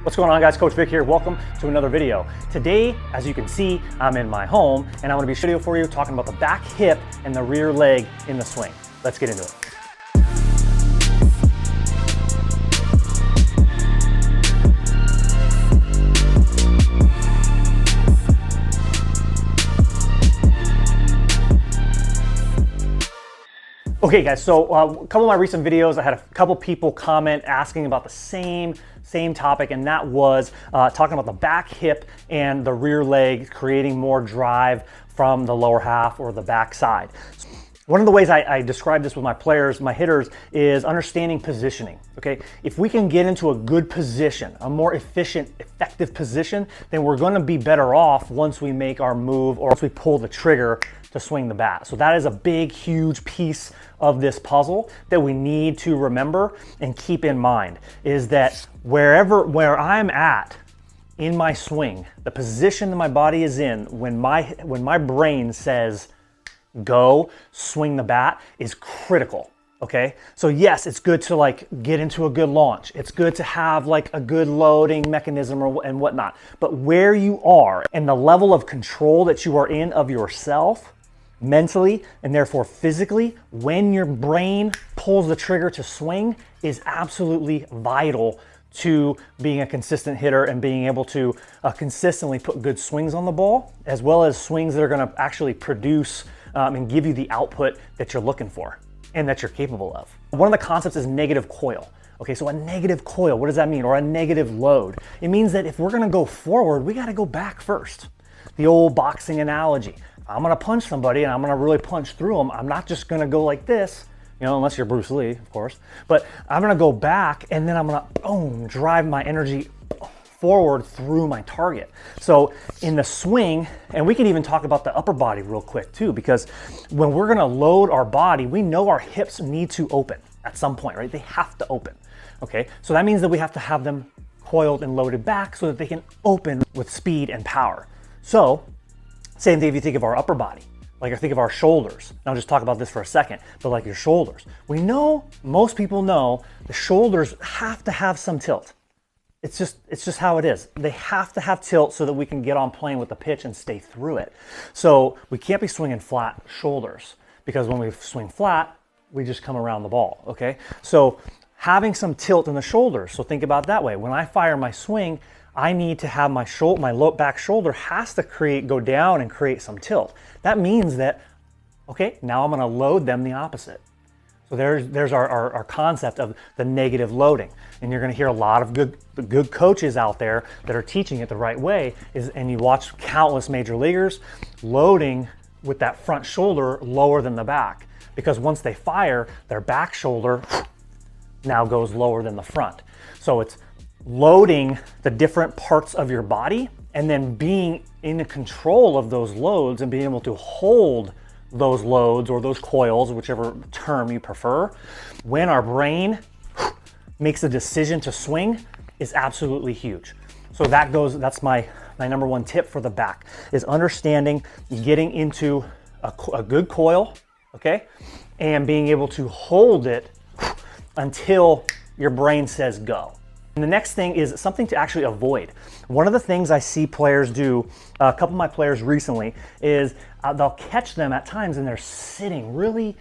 What's going on, guys? Coach Vic here. Welcome to another video. Today, as you can see, I'm in my home and I'm going to be showing a video for you talking about the back hip and the rear leg in the swing. Let's get into it. Okay guys, so a couple of my recent videos, I had a couple people comment asking about the same topic, and that was talking about the back hip and the rear leg, creating more drive from the lower half or the back side. One of the ways I describe this with my players, my hitters, is understanding positioning, okay? If we can get into a good position, a more efficient, effective position, then we're gonna be better off once we make our move or once we pull the trigger to swing the bat. So that is a big, huge piece of this puzzle that we need to remember and keep in mind, is that where I'm at in my swing, the position that my body is in, when my brain says, go, swing the bat, is critical, okay? So yes, it's good to like get into a good launch. It's good to have like a good loading mechanism and whatnot. But where you are and the level of control that you are in of yourself, mentally and therefore physically, when your brain pulls the trigger to swing, is absolutely vital to being a consistent hitter and being able to consistently put good swings on the ball, as well as swings that are going to actually produce and give you the output that you're looking for and that you're capable of. One of the concepts is negative coil. Okay, so a negative coil, what does that mean? Or a negative load. It means that if we're going to go forward, we got to go back first. The old boxing analogy. I'm going to punch somebody and I'm going to really punch through them. I'm not just going to go like this, you know, unless you're Bruce Lee, of course. But I'm going to go back and then I'm going to boom, drive my energy forward through my target. So in the swing, and we can even talk about the upper body real quick too, because when we're going to load our body, we know our hips need to open at some point, right? They have to open. Okay, so that means that we have to have them coiled and loaded back so that they can open with speed and power. So same thing if you think of our upper body, like I think of our shoulders. Now I'll just talk about this for a second, but like your shoulders. We know, most people know, the shoulders have to have some tilt. It's just how it is. They have to have tilt so that we can get on plane with the pitch and stay through it. So we can't be swinging flat shoulders, because when we swing flat, we just come around the ball, okay? So having some tilt in the shoulders, so think about it that way. When I fire my swing, I need to have my back shoulder has to go down and create some tilt. That means that, okay, now I'm gonna load them the opposite. So there's our concept of the negative loading. And you're gonna hear a lot of good coaches out there that are teaching it the right way, and you watch countless major leaguers loading with that front shoulder lower than the back. Because once they fire, their back shoulder now goes lower than the front. So it's loading the different parts of your body and then being in control of those loads and being able to hold those loads or those coils, whichever term you prefer, when our brain makes a decision to swing, is absolutely huge. So that's my number one tip for the back, is understanding, getting into a good coil, okay, and being able to hold it until your brain says go. And the next thing is something to actually avoid. One of the things I see players do, a couple of my players recently, is they'll catch them at times and they're sitting really,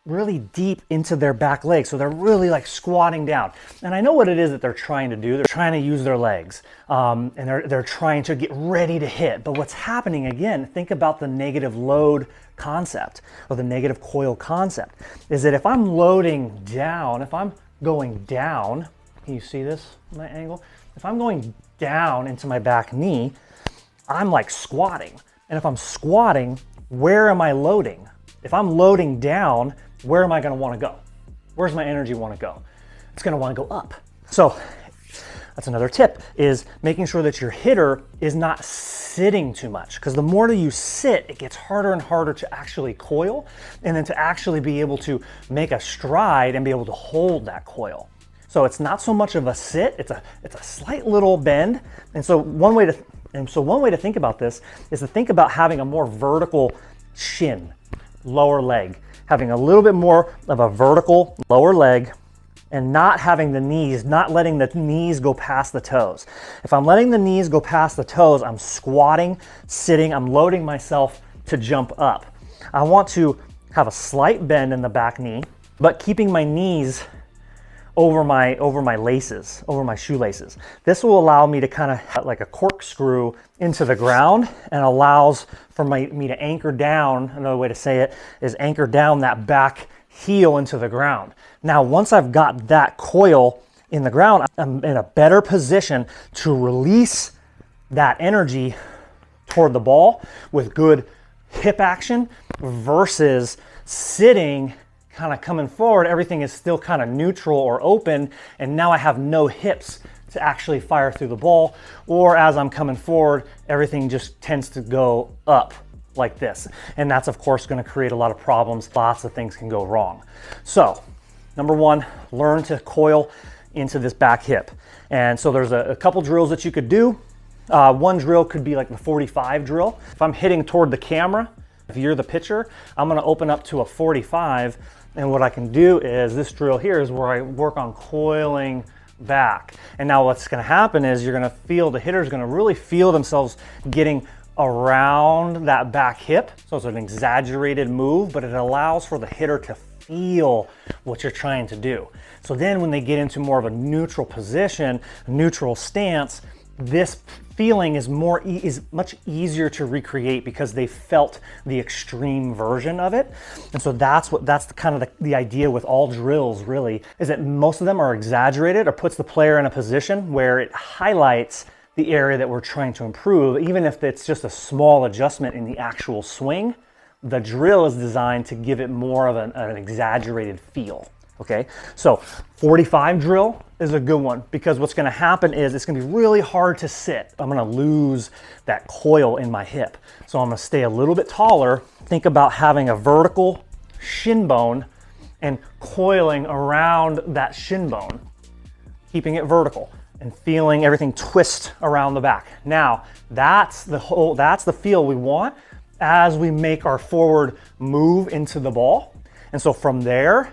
really deep into their back leg. So they're really like squatting down. And I know what it is that they're trying to do. They're trying to use their legs and they're trying to get ready to hit. But what's happening, again, think about the negative load concept or the negative coil concept, is that if I'm loading down, if I'm going down, can you see this, my angle? If I'm going down into my back knee, I'm like squatting. And if I'm squatting, where am I loading? If I'm loading down, where am I gonna wanna go? Where's my energy wanna go? It's gonna wanna go up. So that's another tip, is making sure that your hitter is not sitting too much, because the more that you sit, it gets harder and harder to actually coil and then to actually be able to make a stride and be able to hold that coil. So it's not so much of a sit, it's a slight little bend. And so one way to think about this is to think about having a more vertical shin, lower leg, having a little bit more of a vertical lower leg, and not having the knees, not letting the knees go past the toes. If I'm letting the knees go past the toes, I'm squatting, sitting, I'm loading myself to jump up. I want to have a slight bend in the back knee, but keeping my knees over my laces, over my shoelaces. This will allow me to kind of have like a corkscrew into the ground and allows for me to anchor down. Another way to say it is anchor down that back heel into the ground. Now, once I've got that coil in the ground, I'm in a better position to release that energy toward the ball with good hip action versus sitting, kind of coming forward, everything is still kind of neutral or open, and now I have no hips to actually fire through the ball, or as I'm coming forward, everything just tends to go up like this. And that's of course going to create a lot of problems. Lots of things can go wrong. So, number one, learn to coil into this back hip. And so there's a couple drills that you could do. One drill could be like the 45 drill. If I'm hitting toward the camera, if you're the pitcher, I'm going to open up to a 45, and what I can do is this drill here is where I work on coiling back. And now what's going to happen is you're going to feel, the hitter's going to really feel themselves getting around that back hip. So it's an exaggerated move, but it allows for the hitter to feel what you're trying to do. So then when they get into more of a neutral position, a neutral stance, this feeling is much easier to recreate because they felt the extreme version of it. And so that's the idea with all drills really, is that most of them are exaggerated or puts the player in a position where it highlights the area that we're trying to improve. Even if it's just a small adjustment in the actual swing, the drill is designed to give it more of an exaggerated feel. Okay, so 45 drill is a good one because what's going to happen is it's going to be really hard to sit. I'm going to lose that coil in my hip. So I'm going to stay a little bit taller. Think about having a vertical shin bone and coiling around that shin bone, keeping it vertical and feeling everything twist around the back. Now, that's the feel we want as we make our forward move into the ball. And so from there,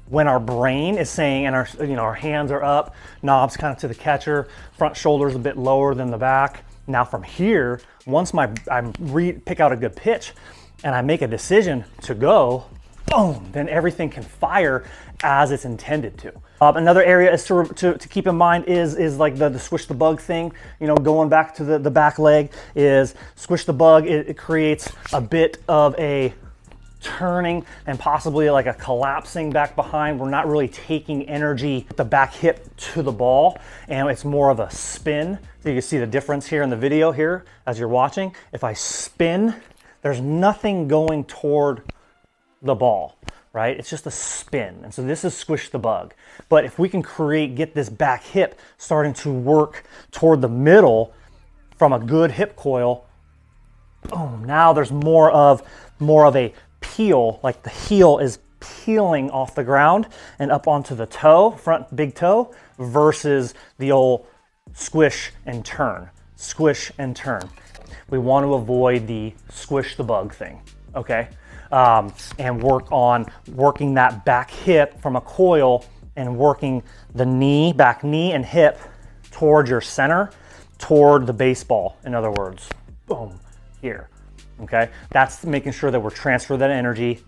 when our brain is saying, and our hands are up, knobs kind of to the catcher, front shoulders a bit lower than the back. Now from here, once I pick out a good pitch and I make a decision to go, boom, then everything can fire as it's intended to. Another area is to keep in mind is like the squish the bug thing. Going back to the back leg is squish the bug. It creates a bit of a turning and possibly like a collapsing back behind. We're not really taking energy the back hip to the ball, and it's more of a spin. So you can see the difference here in the video here as you're watching. If I spin, there's nothing going toward the ball, right? It's just a spin. And so this is squish the bug. But if we can get this back hip starting to work toward the middle from a good hip coil, boom, now there's more of a peel, like the heel is peeling off the ground and up onto the toe, front big toe, versus the old squish and turn. Squish and turn. We want to avoid the squish the bug thing, okay? And work on working that back hip from a coil and working the back knee and hip toward your center, toward the baseball, in other words. Boom, here. Okay, that's making sure that we're transferring that energy,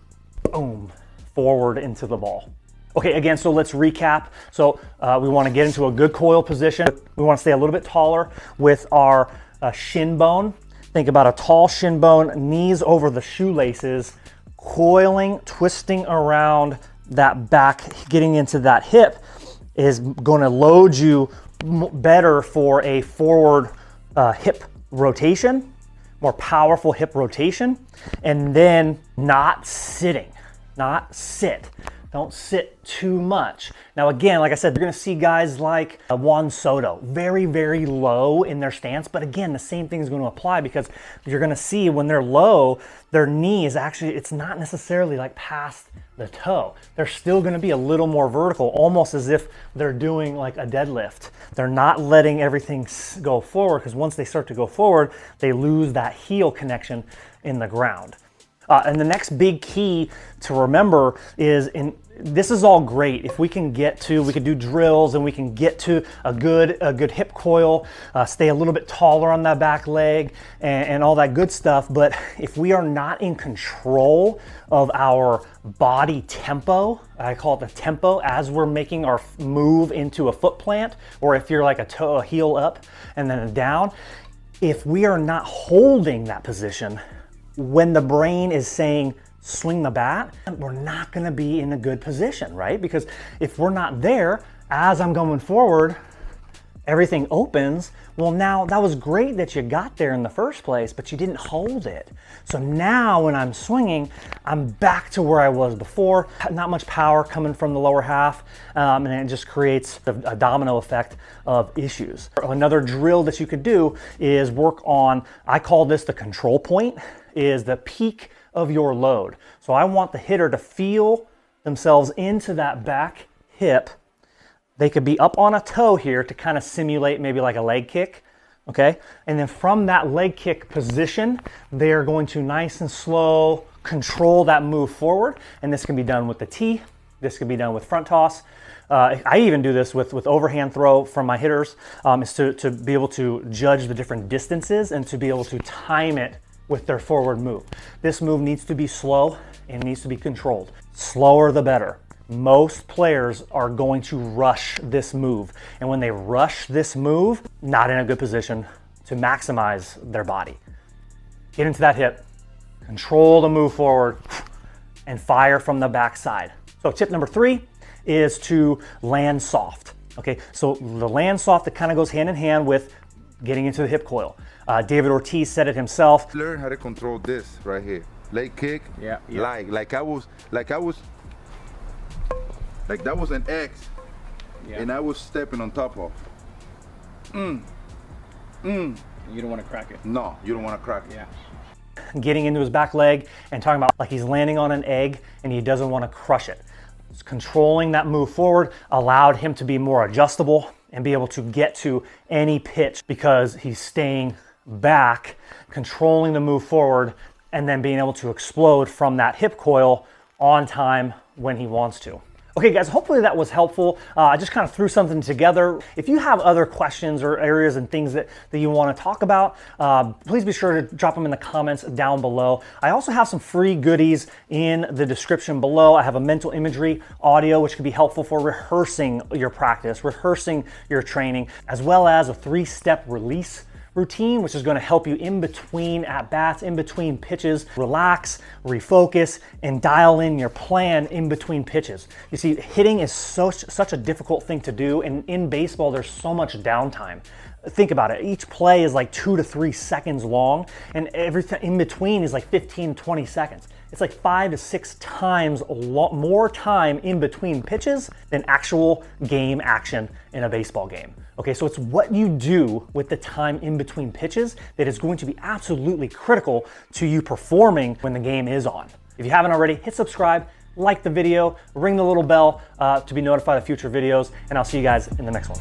boom, forward into the ball. Okay, again, so let's recap. So we want to get into a good coil position. We want to stay a little bit taller with our shin bone. Think about a tall shin bone, knees over the shoelaces, coiling, twisting around that back, getting into that hip is going to load you better for a forward hip rotation, more powerful hip rotation, and then not sit. Don't sit too much. Now again, like I said, you're gonna see guys like Juan Soto, very, very low in their stance, but again, the same thing is gonna apply because you're gonna see when they're low, their knee is actually, it's not necessarily like past the toe. They're still gonna be a little more vertical, almost as if they're doing like a deadlift. They're not letting everything go forward because once they start to go forward, they lose that heel connection in the ground. And the next big key to remember is this is all great. If we can do drills and we can get to a good hip coil, stay a little bit taller on that back leg and all that good stuff. But if we are not in control of our body tempo, I call it the tempo, as we're making our move into a foot plant, or if you're like a heel up and then a down, if we are not holding that position when the brain is saying swing the bat, we're not going to be in a good position, right? Because if we're not there, as I'm going forward, everything opens. Well, now that was great that you got there in the first place, but you didn't hold it. So now when I'm swinging, I'm back to where I was before. Not much power coming from the lower half, and it just creates a domino effect of issues. Another drill that you could do is work on, I call this the control point, is the peak of your load. So I want the hitter to feel themselves into that back hip. They could be up on a toe here to kind of simulate maybe like a leg kick, okay? And then from that leg kick position, they're going to nice and slow control that move forward. And this can be done with the tee. This can be done with front toss. I even do this with overhand throw from my hitters, is to be able to judge the different distances and to be able to time it with their forward move. This move needs to be slow and needs to be controlled. Slower the better. Most players are going to rush this move. And when they rush this move, not in a good position to maximize their body. Get into that hip, control the move forward, and fire from the backside. So tip number 3 is to land soft. Okay, so the land soft, that kind of goes hand in hand with getting into the hip coil. David Ortiz said it himself. Learn how to control this right here. Leg kick, like that was an X, and I was stepping on top of. You don't want to crack it. No, you don't want to crack it. Yeah. Getting into his back leg and talking about like he's landing on an egg and he doesn't want to crush it. Just controlling that move forward allowed him to be more adjustable and be able to get to any pitch because he's staying back, controlling the move forward, and then being able to explode from that hip coil on time when he wants to. Okay guys, hopefully that was helpful. I just kind of threw something together. If you have other questions or areas and things that you want to talk about, please be sure to drop them in the comments down below. I also have some free goodies in the description below. I have a mental imagery audio, which can be helpful for rehearsing your practice, rehearsing your training, as well as a 3-step release routine, which is going to help you in between at bats, in between pitches, relax, refocus, and dial in your plan in between pitches. You see, hitting is such a difficult thing to do, and in baseball, there's so much downtime. Think about it. Each play is like 2 to 3 seconds long, and everything in between is like 15, 20 seconds. It's like 5 to 6 times more time in between pitches than actual game action in a baseball game. Okay, so it's what you do with the time in between pitches that is going to be absolutely critical to you performing when the game is on. If you haven't already, hit subscribe, like the video, ring the little bell to be notified of future videos, and I'll see you guys in the next one.